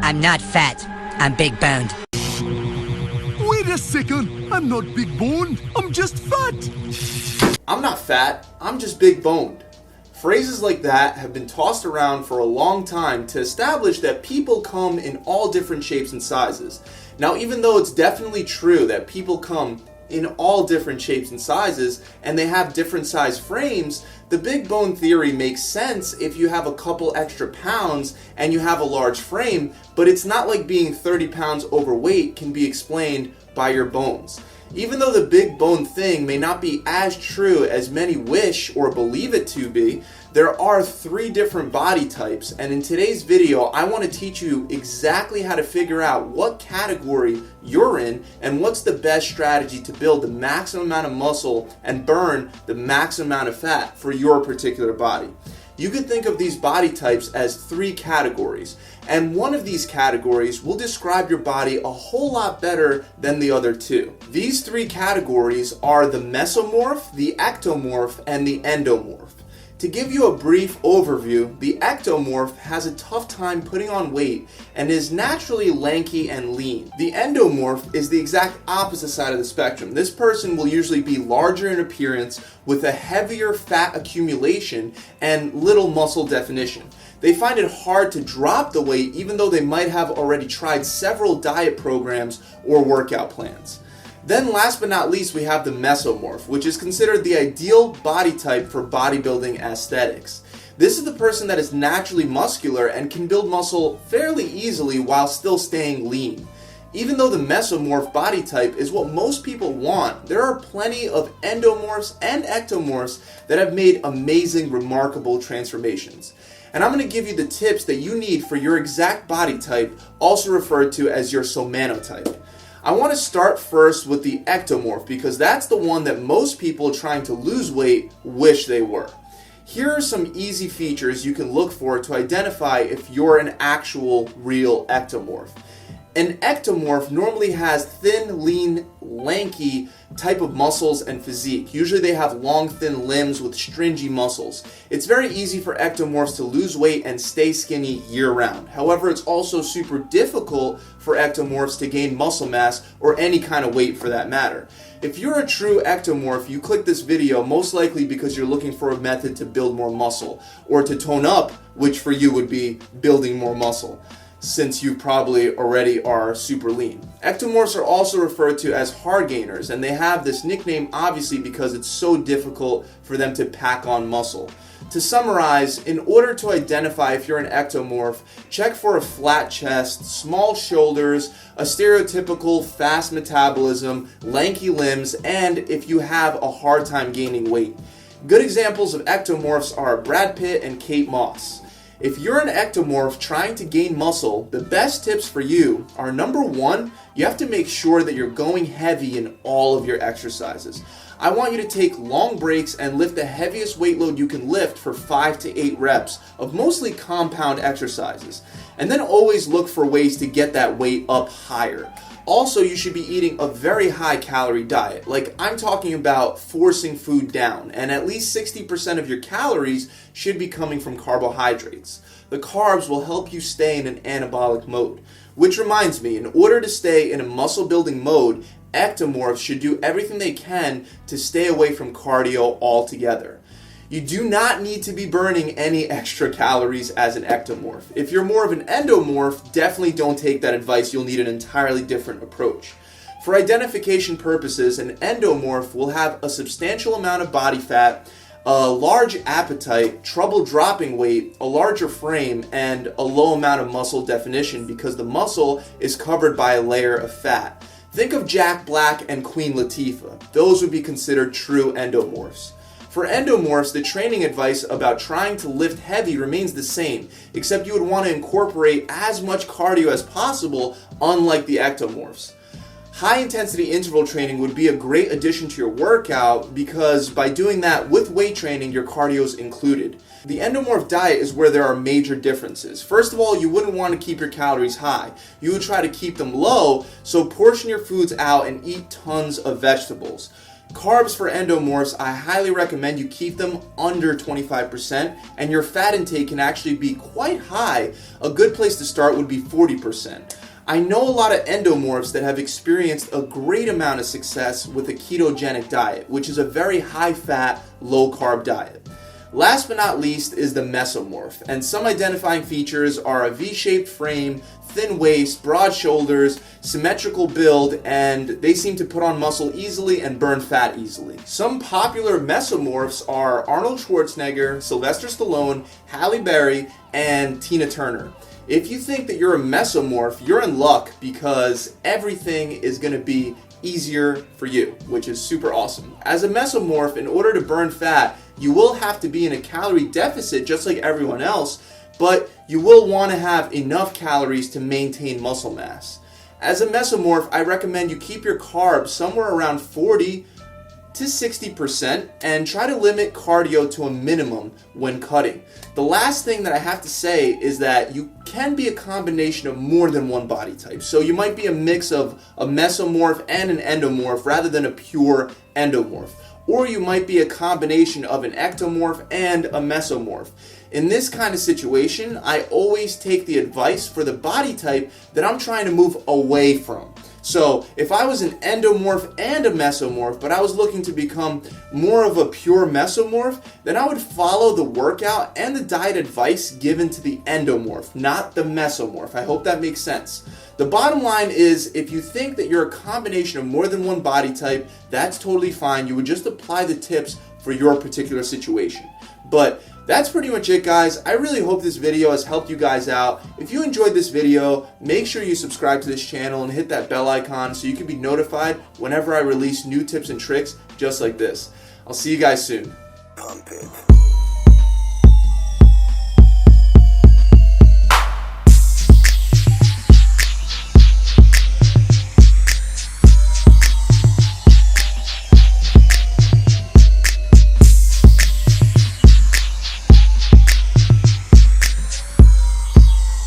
I'm not fat. I'm big boned. Wait a second. I'm not big boned. I'm just fat. I'm not fat. I'm just big boned. Phrases like that have been tossed around for a long time to establish that people come in all different shapes and sizes. Now, even though it's definitely true that people come in all different shapes and sizes and they have different size frames, the big bone theory makes sense if you have a couple extra pounds and you have a large frame, but it's not like being 30 pounds overweight can be explained by your bones. Even though the big bone thing may not be as true as many wish or believe it to be, there are 3 different body types, and in today's video I want to teach you exactly how to figure out what category you're in and what's the best strategy to build the maximum amount of muscle and burn the maximum amount of fat for your particular body. You could think of these body types as 3 categories, and one of these categories will describe your body a whole lot better than the other 2. These 3 categories are the mesomorph, the ectomorph, and the endomorph. To give you a brief overview, the ectomorph has a tough time putting on weight and is naturally lanky and lean. The endomorph is the exact opposite side of the spectrum. This person will usually be larger in appearance with a heavier fat accumulation and little muscle definition. They find it hard to drop the weight even though they might have already tried several diet programs or workout plans. Then last but not least, we have the mesomorph, which is considered the ideal body type for bodybuilding aesthetics. This is the person that is naturally muscular and can build muscle fairly easily while still staying lean. Even though the mesomorph body type is what most people want, there are plenty of endomorphs and ectomorphs that have made amazing, remarkable transformations. And I'm going to give you the tips that you need for your exact body type, also referred to as your somatotype. I want to start first with the ectomorph because that's the one that most people trying to lose weight wish they were. Here are some easy features you can look for to identify if you're an actual real ectomorph. An ectomorph normally has thin, lean, lanky type of muscles and physique. Usually they have long, thin limbs with stringy muscles. It's very easy for ectomorphs to lose weight and stay skinny year-round. However, it's also super difficult for ectomorphs to gain muscle mass or any kind of weight for that matter. If you're a true ectomorph, you click this video most likely because you're looking for a method to build more muscle or to tone up, which for you would be building more muscle, since you probably already are super lean. Ectomorphs are also referred to as hardgainers, and they have this nickname obviously because it's so difficult for them to pack on muscle. To summarize, in order to identify if you're an ectomorph, check for a flat chest, small shoulders, a stereotypical fast metabolism, lanky limbs, and if you have a hard time gaining weight. Good examples of ectomorphs are Brad Pitt and Kate Moss. If you're an ectomorph trying to gain muscle, the best tips for you are number 1, you have to make sure that you're going heavy in all of your exercises. I want you to take long breaks and lift the heaviest weight load you can lift for 5 to 8 reps of mostly compound exercises. And then always look for ways to get that weight up higher. Also, you should be eating a very high calorie diet. Like, I'm talking about forcing food down, and at least 60% of your calories should be coming from carbohydrates. The carbs will help you stay in an anabolic mode. Which reminds me, in order to stay in a muscle building mode, ectomorphs should do everything they can to stay away from cardio altogether. You do not need to be burning any extra calories as an ectomorph. If you're more of an endomorph, definitely don't take that advice. You'll need an entirely different approach. For identification purposes, an endomorph will have a substantial amount of body fat, a large appetite, trouble dropping weight, a larger frame, and a low amount of muscle definition because the muscle is covered by a layer of fat. Think of Jack Black and Queen Latifah. Those would be considered true endomorphs. For endomorphs, the training advice about trying to lift heavy remains the same, except you would want to incorporate as much cardio as possible, unlike the ectomorphs. High intensity interval training would be a great addition to your workout because by doing that with weight training, your cardio is included. The endomorph diet is where there are major differences. First of all, you wouldn't want to keep your calories high. You would try to keep them low, so portion your foods out and eat tons of vegetables. Carbs for endomorphs, I highly recommend you keep them under 25%, and your fat intake can actually be quite high. A good place to start would be 40%. I know a lot of endomorphs that have experienced a great amount of success with a ketogenic diet, which is a very high fat, low carb diet. Last but not least is the mesomorph, and some identifying features are a V-shaped frame, thin waist, broad shoulders, symmetrical build, and they seem to put on muscle easily and burn fat easily. Some popular mesomorphs are Arnold Schwarzenegger, Sylvester Stallone, Halle Berry, and Tina Turner. If you think that you're a mesomorph, you're in luck because everything is going to be easier for you, which is super awesome. As a mesomorph, in order to burn fat, you will have to be in a calorie deficit just like everyone else, but you will want to have enough calories to maintain muscle mass. As a mesomorph, I recommend you keep your carbs somewhere around 40 to 60% and try to limit cardio to a minimum when cutting. The last thing that I have to say is that you can be a combination of more than one body type. So you might be a mix of a mesomorph and an endomorph rather than a pure endomorph. Or you might be a combination of an ectomorph and a mesomorph. In this kind of situation, I always take the advice for the body type that I'm trying to move away from. So if I was an endomorph and a mesomorph, but I was looking to become more of a pure mesomorph, then I would follow the workout and the diet advice given to the endomorph, not the mesomorph. I hope that makes sense. The bottom line is, if you think that you're a combination of more than one body type, that's totally fine. You would just apply the tips for your particular situation. But that's pretty much it, guys. I really hope this video has helped you guys out. If you enjoyed this video, make sure you subscribe to this channel and hit that bell icon so you can be notified whenever I release new tips and tricks just like this. I'll see you guys soon. Pump it.